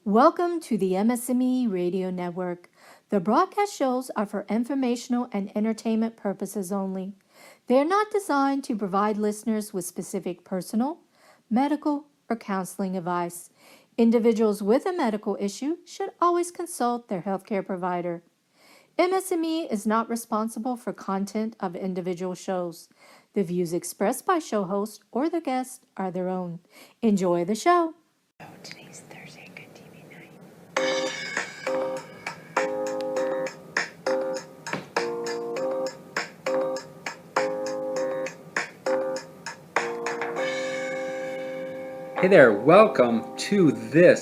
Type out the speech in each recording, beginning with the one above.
Welcome to the MS&Me Radio Network. The broadcast shows are for informational and entertainment purposes only. They are not designed to provide listeners with specific personal, medical, or counseling advice. Individuals with a medical issue should always consult their healthcare provider. MS&Me is not responsible for content of individual shows. The views expressed by show hosts or their guests are their own. Enjoy the show. Today's Thursday, good TV night. Hey there, welcome to the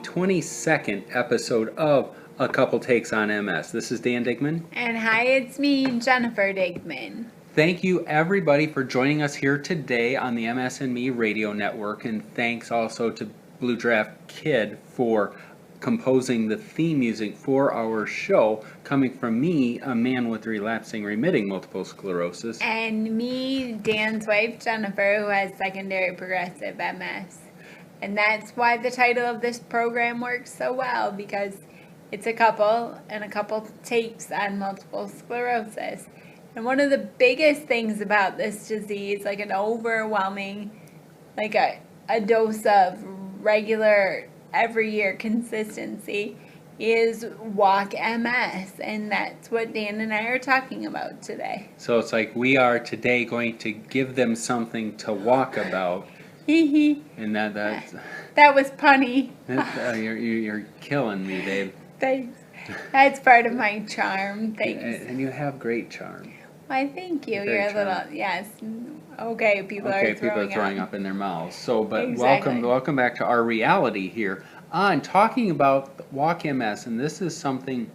22nd episode of A Couple Takes on MS. This is Dan Digman. And hi, it's me, Jennifer Digman. Thank you everybody for joining us here today on the MS&Me Radio Network, and thanks also to Blue Draft Kid for composing the theme music for our show, coming from me, a man with relapsing remitting multiple sclerosis. And me, Dan's wife, Jennifer, who has secondary progressive MS. And that's why the title of this program works so well, because it's a couple and a couple takes on multiple sclerosis. And one of the biggest things about this disease, like an overwhelming, like a dose of regular, every year consistency, is walk MS. And that's what Dan and I are talking about today. So it's like we are today going to give them something to walk about. And that's that was punny. You're killing me, babe. Thanks. That's part of my charm. Thanks. And you have great charm. Why, thank you. You're a little, yes. Okay, people are throwing up in their mouths. So, but Exactly. welcome back to our reality here on talking about Walk MS. And this is something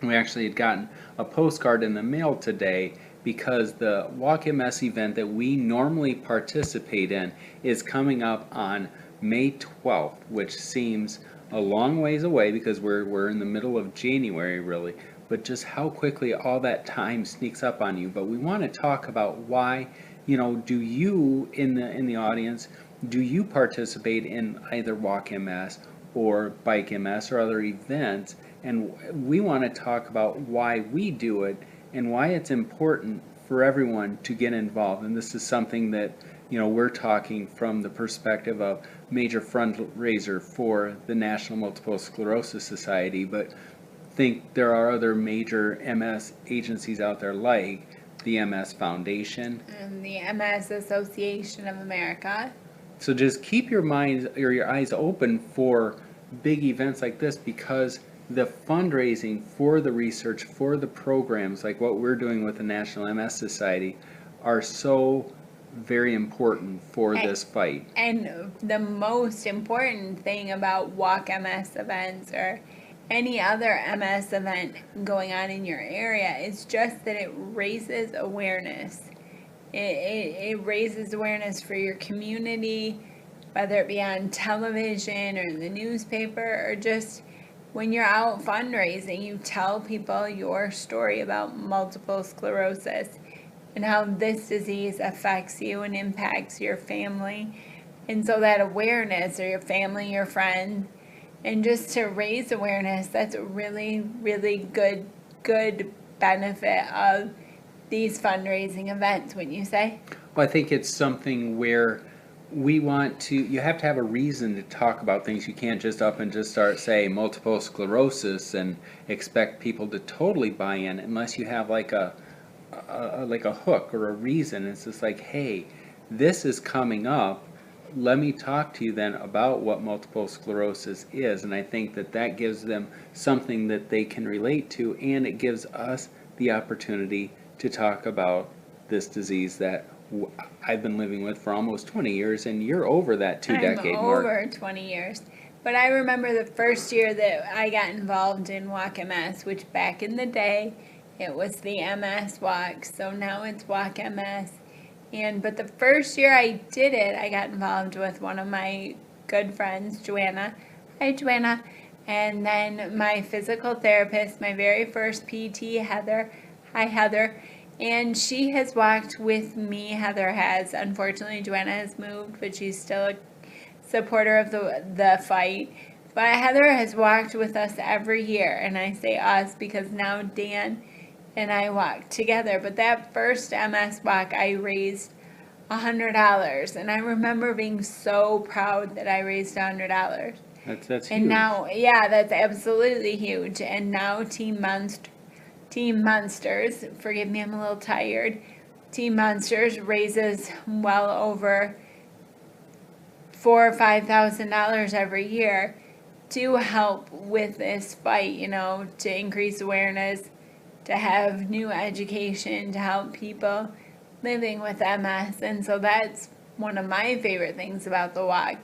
we actually had gotten a postcard in the mail today, because the Walk MS event that we normally participate in is coming up on May 12th, which seems a long ways away because we're in the middle of January, really. But just how quickly all that time sneaks up on you. But we want to talk about why, do you in the audience, do you participate in either Walk MS or Bike MS or other events? And we want to talk about why we do it and why it's important for everyone to get involved. And this is something that, we're talking from the perspective of major fundraiser for the National Multiple Sclerosis Society, but think there are other major MS agencies out there like the MS Foundation and the MS Association of America. So just keep your minds or your eyes open for big events like this, because the fundraising for the research, for the programs like what we're doing with the National MS Society are so very important for this fight. And the most important thing about Walk MS events or any other MS event going on in your area is just that it raises awareness. It raises awareness for your community, whether it be on television or in the newspaper, or just when you're out fundraising, you tell people your story about multiple sclerosis and how this disease affects you and impacts your family. And so that awareness, or your family, your friend, and just to raise awareness, that's a really, really good benefit of these fundraising events, wouldn't you say? Well, I think it's something where you have to have a reason to talk about things. You can't just up and just start say multiple sclerosis and expect people to totally buy in unless you have like a hook or a reason. It's just like, hey, this is coming up. Let me talk to you then about what multiple sclerosis is. And I think that gives them something that they can relate to, and it gives us the opportunity to talk about this disease that I've been living with for almost 20 years, and you're over that two-decade mark. I'm over 20 years. But I remember the first year that I got involved in Walk MS, which back in the day, it was the MS Walk, so now it's Walk MS. But the first year I did it, I got involved with one of my good friends, Joanna. Hi, Joanna. And then my physical therapist, my very first PT, Heather. Hi, Heather. And she has walked with me. Heather has. Unfortunately, Joanna has moved, but she's still a supporter of the fight. But Heather has walked with us every year, and I say us because now Dan and I walk together. But that first MS walk, I raised $100, and I remember being so proud that I raised $100. That's And huge. now, yeah, that's absolutely huge. And now Team Monsters, forgive me, I'm a little tired. Team Monsters raises well over $4,000 or $5,000 every year to help with this fight, to increase awareness, to have new education, to help people living with MS. And so that's one of my favorite things about the walk,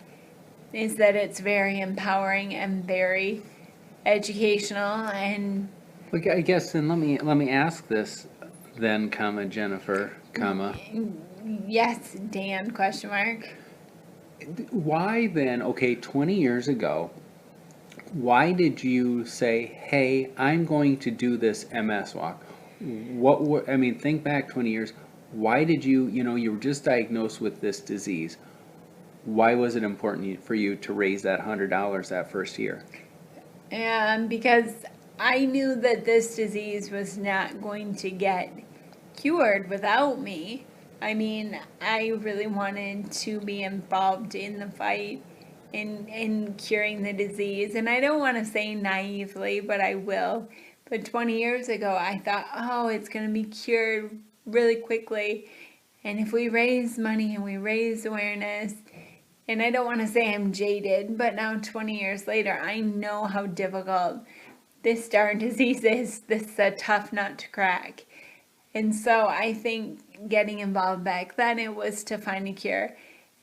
is that it's very empowering and very educational. And Well, I guess then let me ask this then, comma Jennifer, comma yes, Dan, question mark. why then? Okay, 20 years ago, why did you say, "Hey, I'm going to do this MS walk"? I mean, think back 20 years. Why did you? You were just diagnosed with this disease. Why was it important for you to raise that $100 that first year? And because I knew that this disease was not going to get cured without me. I mean, I really wanted to be involved in the fight in curing the disease. And I don't want to say naively, but I will. But 20 years ago, I thought, oh, it's going to be cured really quickly. And if we raise money and we raise awareness, and I don't want to say I'm jaded, but now 20 years later, I know how difficult this darn disease is. This is a tough nut to crack. And so I think getting involved back then, it was to find a cure.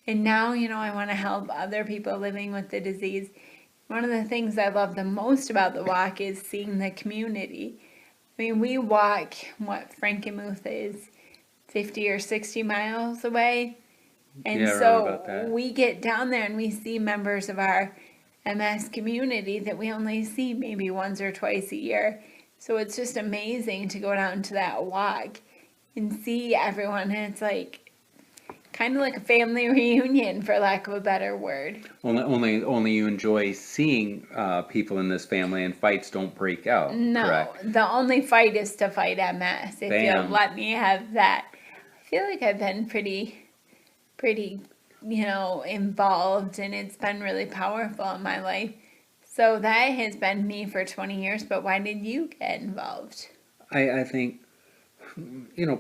And now, I want to help other people living with the disease. One of the things I love the most about the walk is seeing the community. I mean, we walk what Frankenmuth is 50 or 60 miles away. And Yeah, I remember about so that. we get down there and we see members of our MS community that we only see maybe once or twice a year. So it's just amazing to go down to that walk and see everyone. And it's like kind of like a family reunion, for lack of a better word. Only you enjoy seeing people in this family, and fights don't break out. No, Correct. the only fight is to fight MS. If Bam. you'll let me have that. I feel like I've been pretty, involved, and it's been really powerful in my life. So that has been me for 20 years, but why did you get involved? I think,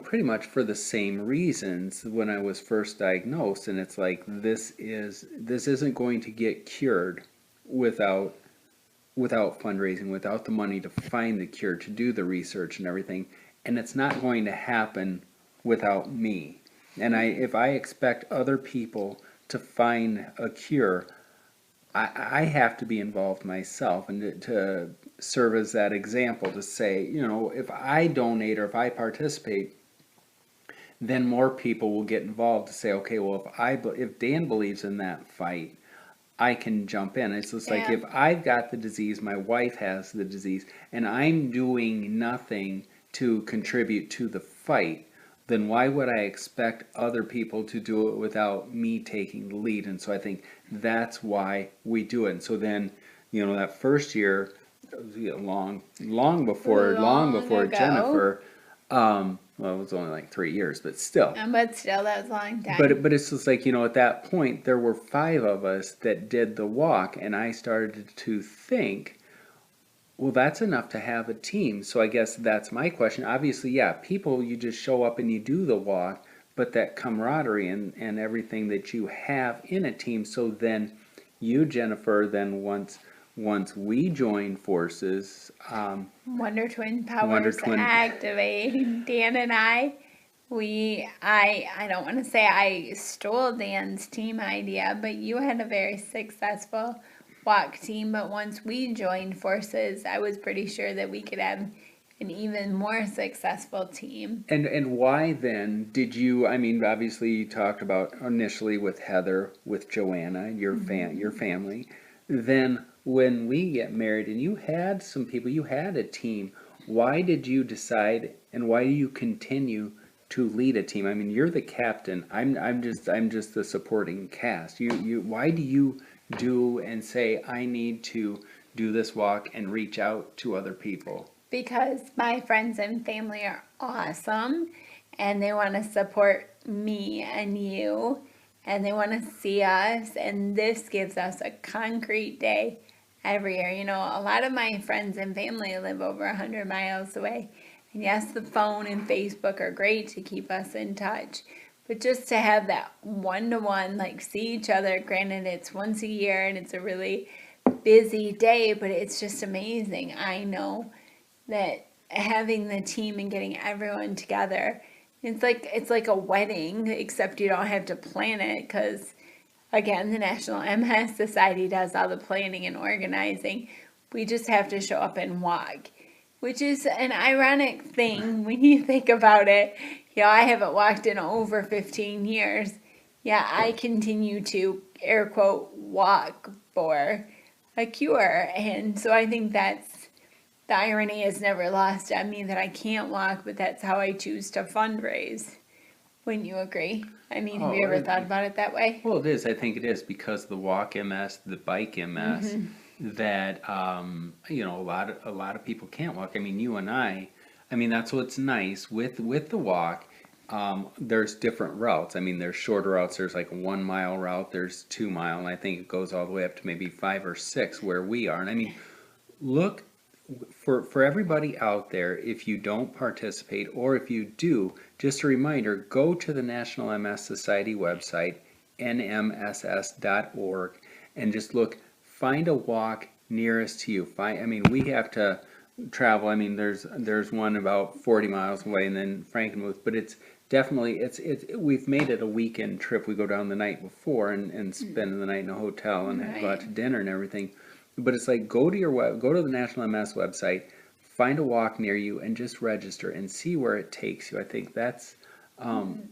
pretty much for the same reasons when I was first diagnosed, and it's like this isn't going to get cured without fundraising, without the money to find the cure, to do the research and everything, and it's not going to happen without me. And if I expect other people to find a cure, I have to be involved myself, and to serve as that example, to say, if I donate or if I participate, then more people will get involved to say, okay, well, if Dan believes in that fight, I can jump in. It's just like, Yeah. if I've got the disease, my wife has the disease, and I'm doing nothing to contribute to the fight, then why would I expect other people to do it without me taking the lead? And so I think that's why we do it. And so then, that first year, long before Long ago. Jennifer, well, it was only like 3 years, but still. But still, that was a long time. But it's just like, at that point, there were 5 of us that did the walk, and I started to think, well, that's enough to have a team. So I guess that's my question. Obviously, yeah, people, you just show up and you do the walk, but that camaraderie and everything that you have in a team. So then you, Jennifer, then once we join forces, Wonder Twin powers activate. Dan and I don't want to say I stole Dan's team idea, but you had a very successful walk team. But once we joined forces, I was pretty sure that we could have an even more successful team. And why then did you? I mean, obviously you talked about initially with Heather, with Joanna, your family. Then when we get married and you had some people, you had a team. Why did you decide, and why do you continue to lead a team? I mean, you're the captain. I'm just the supporting cast. Why do you do and say, I need to do this walk and reach out to other people? Because my friends and family are awesome and they want to support me and you and they want to see us, and this gives us a concrete day every year. You know, a lot of my friends and family live over 100 miles away, and yes, the phone and Facebook are great to keep us in touch, but just to have that one-to-one, like, see each other. Granted, it's once a year and it's a really busy day, but it's just amazing. I know that having the team and getting everyone together, it's like a wedding, except you don't have to plan it, because again, the National MS Society does all the planning and organizing. We just have to show up and walk, which is an ironic thing when you think about it. You know, I haven't walked in over 15 years. Yeah, I continue to, air quote, walk for a cure. And so I think that's, the irony is never lost on me that I can't walk, but that's how I choose to fundraise. Wouldn't you agree? I mean, have you ever thought about it that way? Well, it is. I think it is because the walk MS, the bike MS, that a lot of people can't walk. I mean, you and I mean, that's what's nice with the walk. There's different routes. I mean, there's shorter routes. There's like a 1 mile route. There's 2 mile, and I think it goes all the way up to maybe 5 or 6 where we are. And I mean, look, for everybody out there, if you don't participate or if you do, just a reminder, go to the National MS Society website, nmss.org, and just look, find a walk nearest to you. I mean, we have to travel. I mean, there's one about 40 miles away, and then Frankenmuth, but it's definitely, we've made it a weekend trip. We go down the night before and spend the night in a hotel and go out to dinner and everything. But it's like, go to the National MS website, find a walk near you, and just register and see where it takes you. I think that's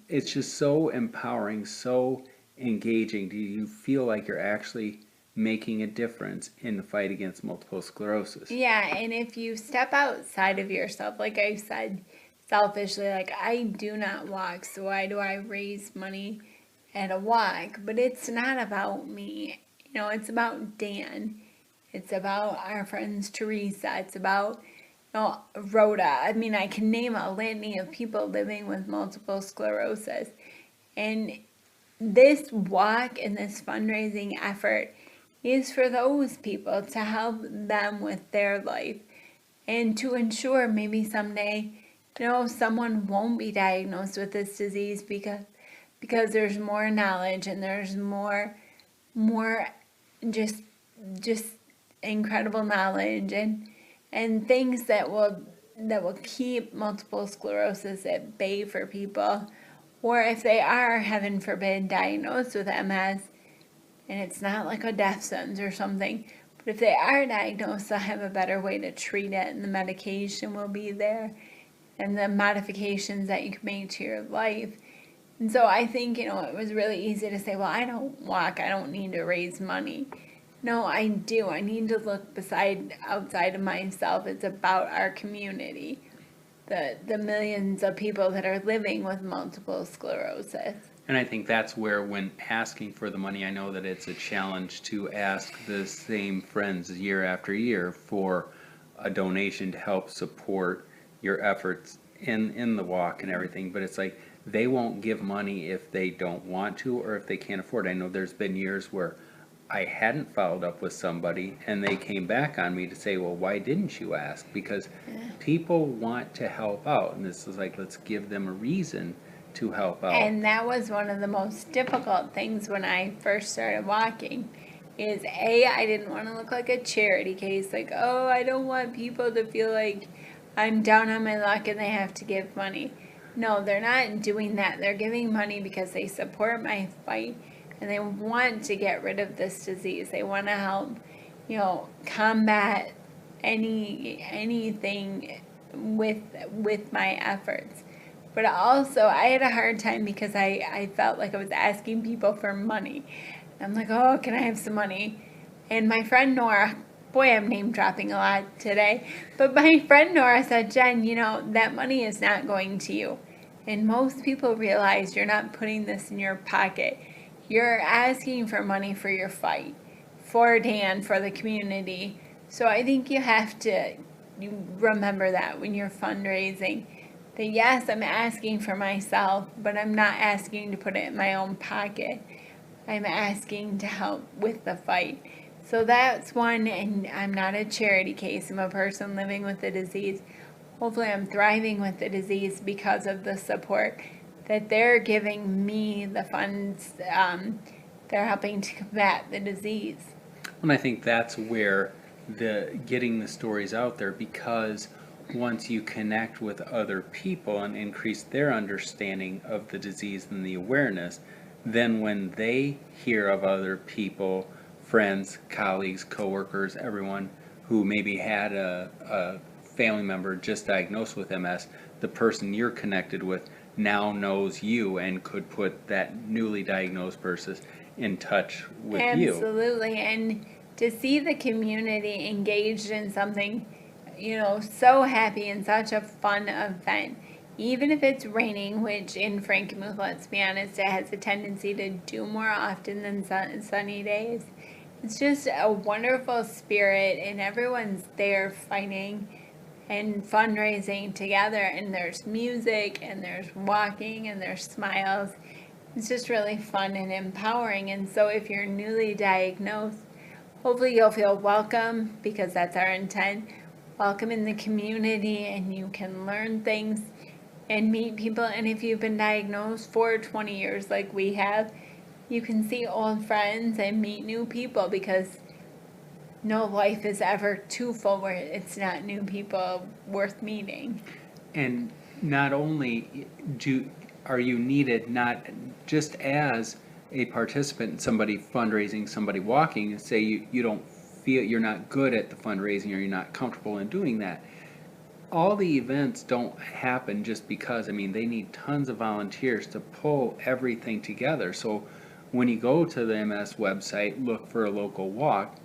it's just so empowering, so engaging. Do you feel like you're actually making a difference in the fight against multiple sclerosis? Yeah, and if you step outside of yourself, like I said, selfishly, like, I do not walk, so why do I raise money at a walk? But it's not about me. You know, it's about Dan. It's about our friends Teresa. It's about, Rhoda. I mean, I can name a litany of people living with multiple sclerosis. And this walk and this fundraising effort is for those people, to help them with their life and to ensure maybe someday, someone won't be diagnosed with this disease because there's more knowledge and there's more just incredible knowledge and things that will keep multiple sclerosis at bay for people. Or if they are, heaven forbid, diagnosed with MS, and it's not like a death sentence or something, but if they are diagnosed, they'll have a better way to treat it, and the medication will be there, and the modifications that you can make to your life. And so I think, it was really easy to say, well, I don't walk, I don't need to raise money. No, I do. I need to look outside of myself. It's about our community, the millions of people that are living with multiple sclerosis. And I think that's where, when asking for the money, I know that it's a challenge to ask the same friends year after year for a donation to help support your efforts in the walk and everything. But it's like, they won't give money if they don't want to or if they can't afford it. I know there's been years where I hadn't followed up with somebody and they came back on me to say, well, why didn't you ask? Because people want to help out, and this is like, let's give them a reason to help out. And that was one of the most difficult things when I first started walking, is I didn't want to look like a charity case, like, oh, I don't want people to feel like I'm down on my luck and they have to give money. No, they're not doing that. They're giving money because they support my fight and they want to get rid of this disease. They want to help, combat anything with my efforts. But also, I had a hard time because I felt like I was asking people for money. I'm like, oh, can I have some money? And my friend Nora, boy, I'm name dropping a lot today, but my friend Nora said, Jen, that money is not going to you. And most people realize you're not putting this in your pocket. You're asking for money for your fight. for Dan, for the community. So I think you remember that when you're fundraising. That yes, I'm asking for myself, but I'm not asking to put it in my own pocket. I'm asking to help with the fight. So that's one, and I'm not a charity case. I'm a person living with the disease. Hopefully, I'm thriving with the disease because of the support that they're giving me, the funds they're helping to combat the disease. And I think that's where the getting the stories out there, because once you connect with other people and increase their understanding of the disease and the awareness, then when they hear of other people, friends, colleagues, coworkers, everyone who maybe had a family member just diagnosed with MS, the person you're connected with now knows you and could put that newly diagnosed person in touch with you. Absolutely. And to see the community engaged in something, so happy and such a fun event. Even if it's raining, which in Frankenmuth, let's be honest, it has a tendency to do more often than sunny days. It's just a wonderful spirit, and everyone's there fighting and fundraising together, and there's music, and there's walking, and there's smiles. It's just really fun and empowering. And so if you're newly diagnosed, hopefully you'll feel welcome, because that's our intent. Welcome in the community, and you can learn things and meet people. And if you've been diagnosed for 20 years like we have, you can see old friends and meet new people, because no life is ever too full where it's not new people worth meeting. And not only are you needed not just as a participant in somebody fundraising, somebody walking, and say you don't feel you're not good at the fundraising or you're not comfortable in doing that. All the events don't happen just because, they need tons of volunteers to pull everything together. So when you go to the MS website, look for a local walk,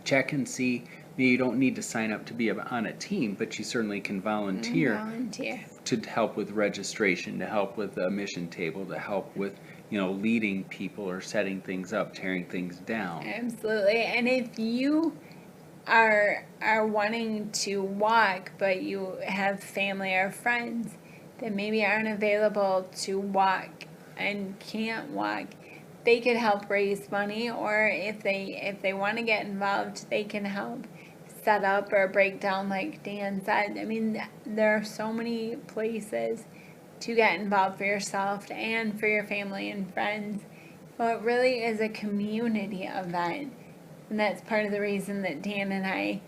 check and see. Maybe you don't need to sign up to be on a team, but you certainly can volunteer to help with registration, to help with the mission table, to help with leading people or setting things up, tearing things down. Absolutely. And if you are wanting to walk, but you have family or friends that maybe aren't available to walk and can't walk, they could help raise money, or if they want to get involved, they can help set up or break down, like Dan said. There are so many places to get involved for yourself and for your family and friends. Well, it really is a community event. And that's part of the reason that Dan and I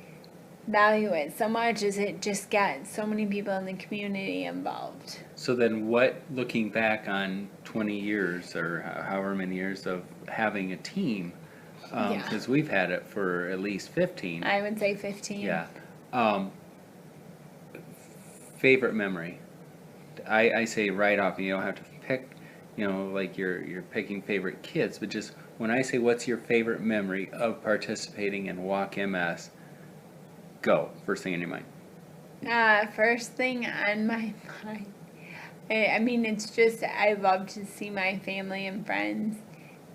value it so much, is it just gets so many people in the community involved. So then looking back on 20 years or however many years of having a team, because we've had it for at least 15. I would say 15. Yeah. Favorite memory? I say right off, you don't have to pick, like you're picking favorite kids, but just when I say what's your favorite memory of participating in Walk MS, go. First thing in your mind. First thing on my mind. It's just, I love to see my family and friends.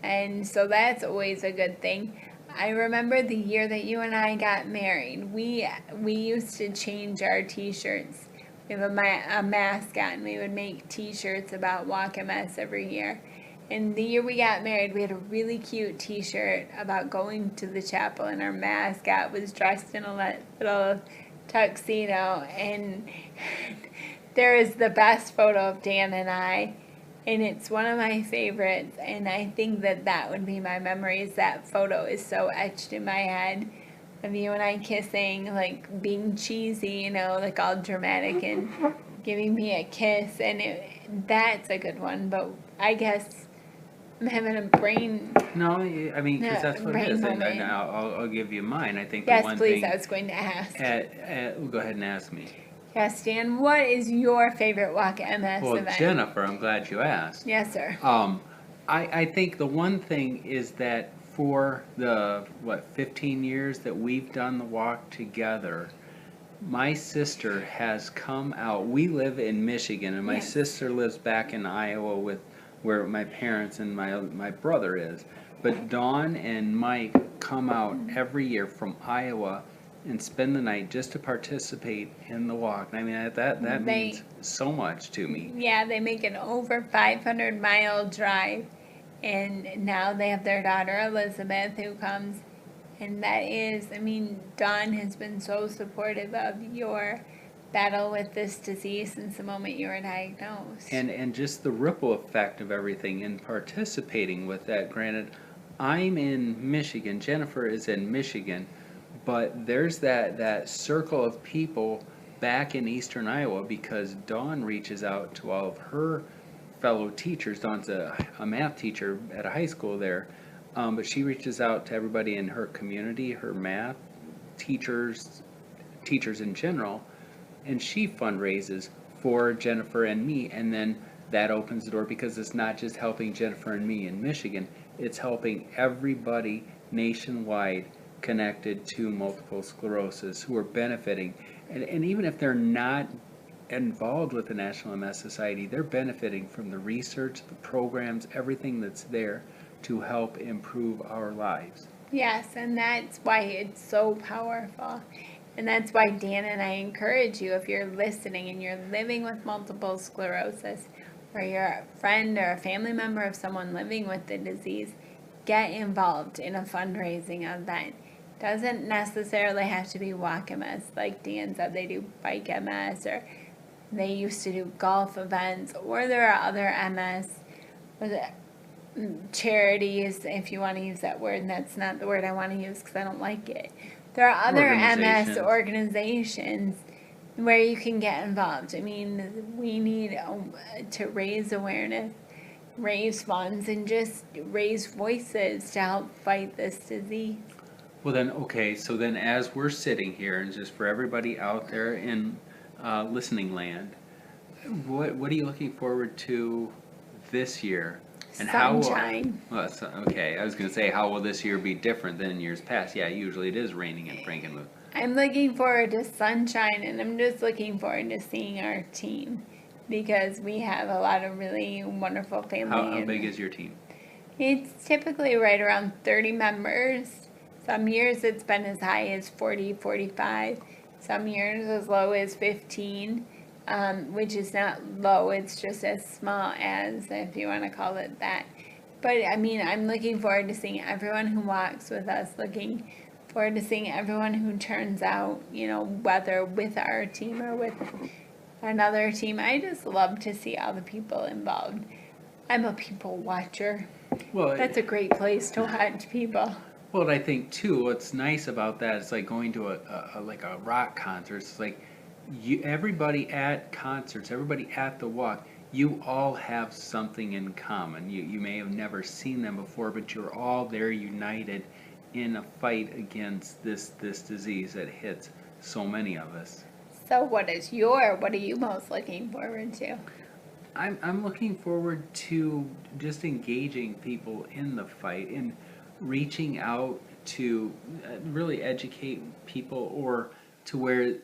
And so that's always a good thing. I remember the year that you and I got married. We used to change our t-shirts. We have a mascot, and we would make t-shirts about Walk MS every year. And the year we got married, we had a really cute t-shirt about going to the chapel, and our mascot was dressed in a little tuxedo. And there is the best photo of Dan and I, and it's one of my favorites. And I think that would be my memories. That photo is so etched in my head, of you and I kissing, like being cheesy, like all dramatic, and giving me a kiss. And that's a good one. But I guess I'm having a brain. No, because that's what it is. And I'll give you mine. I think yes, the one please. thing. I was going to ask. Go ahead and ask me. Yes, Dan. What is your favorite Walk MS well, event? Jennifer, I'm glad you asked. Yes, sir. I think the one thing is that for the 15 years that we've done the walk together, my sister has come out. We live in Michigan, and my sister lives back in Iowa with where my parents and my brother is. But Dawn and Mike come out every year from Iowa and spend the night just to participate in the walk. And I mean, that means They, so much to me. yeah, they make an over 500-mile drive, and now they have their daughter Elizabeth who comes, and that is, I mean, Dawn has been so supportive of your battle with this disease since the moment you were diagnosed. And just the ripple effect of everything and participating with that. Granted, I'm in Michigan, Jennifer is in Michigan, but there's that circle of people back in eastern Iowa because Dawn reaches out to all of her fellow teachers. Dawn's a math teacher at a high school there, but she reaches out to everybody in her community, her math teachers, teachers in general, and she fundraises for Jennifer and me, and then that opens the door because it's not just helping Jennifer and me in Michigan, it's helping everybody nationwide connected to multiple sclerosis who are benefiting. And even if they're not involved with the National MS Society, they're benefiting from the research, the programs, everything that's there to help improve our lives. Yes, and that's why it's so powerful. And that's why Dan and I encourage you, if you're listening and you're living with multiple sclerosis, or you're a friend or a family member of someone living with the disease, get involved in a fundraising event. Doesn't necessarily have to be Walk MS. Like Dan said, they do Bike MS, or they used to do golf events, or there are other MS charities, if you want to use that word, and that's not the word I want to use because I don't like it. There are other MS organizations where you can get involved. I mean, we need to raise awareness, raise funds, and just raise voices to help fight this disease. Well then, okay, so then as we're sitting here, and just for everybody out there in listening land, what are you looking forward to this year? And Sunshine. Okay, I was going to say, how will this year be different than years past? Yeah, usually it is raining in Frankenmuth. I'm looking forward to sunshine, and I'm just looking forward to seeing our team because we have a lot of really wonderful family. How big is your team? It's typically right around 30 members. Some years it's been as high as 40, 45. Some years as low as 15, which is not low, it's just as small as, if you want to call it that. But I mean, I'm looking forward to seeing everyone who walks with us, looking forward to seeing everyone who turns out, you know, whether with our team or with another team. I just love to see all the people involved. I'm a people watcher. Well, That's a great place to watch people. Well, I think too, what's nice about that is like going to a rock concert. It's like everybody at concerts, everybody at the walk, you all have something in common. You may have never seen them before, but you're all there united in a fight against this disease that hits so many of us. So what are you most looking forward to? I'm looking forward to just engaging people in the fight and reaching out to really educate people, or to where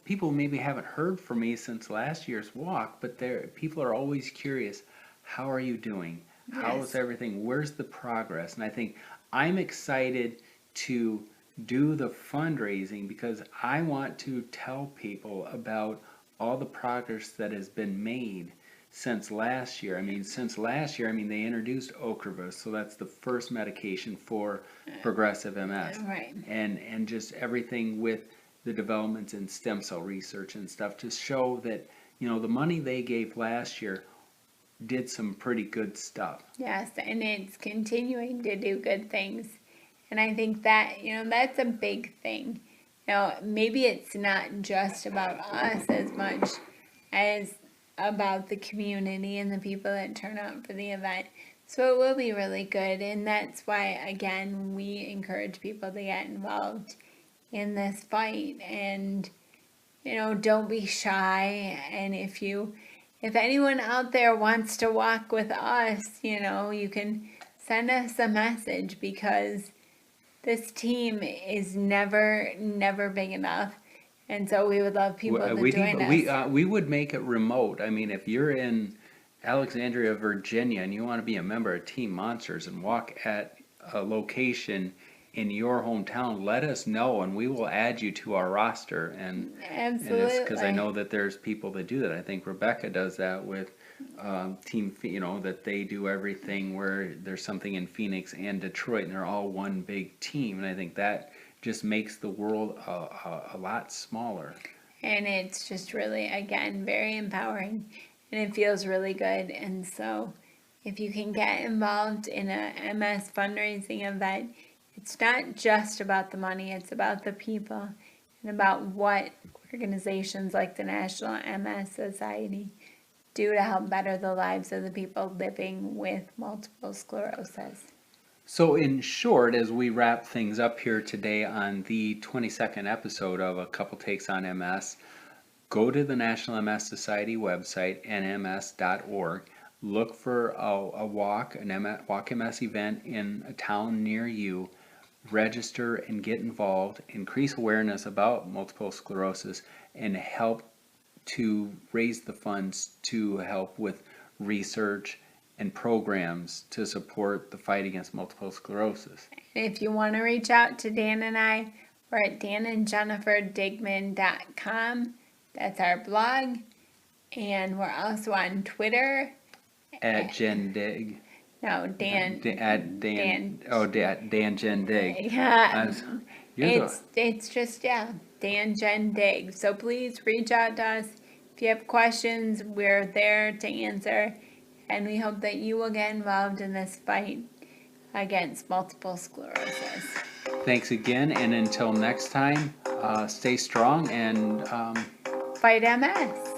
people maybe haven't heard from me since last year's walk, but people are always curious. How are you doing? How is everything? Where's the progress? And I think I'm excited to do the fundraising because I want to tell people about all the progress that has been made since last year. I mean, they introduced Ocrevus, so that's the first medication for progressive MS. Right. And just everything with the developments in stem cell research and stuff to show that, you know, the money they gave last year did some pretty good stuff. Yes, and it's continuing to do good things. And I think that, you know, that's a big thing. You know, maybe it's not just about us as much as about the community and the people that turn out for the event. So it will be really good, and that's why, again, we encourage people to get involved in this fight, and, you know, don't be shy. And if anyone out there wants to walk with us, you know, you can send us a message, because this team is never big enough. And so we would love people to join us. We would make it remote. I mean, if you're in Alexandria, Virginia, and you want to be a member of Team Monsters and walk at a location in your hometown, let us know and we will add you to our roster. And it's because I Absolutely. know that there's people that do that. I think Rebecca does that with that they do everything where there's something in Phoenix and Detroit, and they're all one big team. And I think that just makes the world a lot smaller. And it's just really, again, very empowering, and it feels really good. And so if you can get involved in a MS fundraising event, it's not just about the money, it's about the people and about what organizations like the National MS Society do to help better the lives of the people living with multiple sclerosis. So, in short, as we wrap things up here today on the 22nd episode of A Couple Takes on MS, go to the National MS Society website, nms.org. Look for a walk, Walk MS event in a town near you. Register and get involved, increase awareness about multiple sclerosis, and help to raise the funds to help with research and programs to support the fight against multiple sclerosis. And if you want to reach out to Dan and I, we're at danandjenniferdigman.com. That's our blog. And we're also on Twitter. At Jen Dig. No, Dan. At Dan. Oh, Dan Jen Dig. Yeah. You're It's just, yeah, Dan Jen Dig. So please reach out to us. If you have questions, we're there to answer. And we hope that you will get involved in this fight against multiple sclerosis. Thanks again, and until next time, stay strong and Fight MS.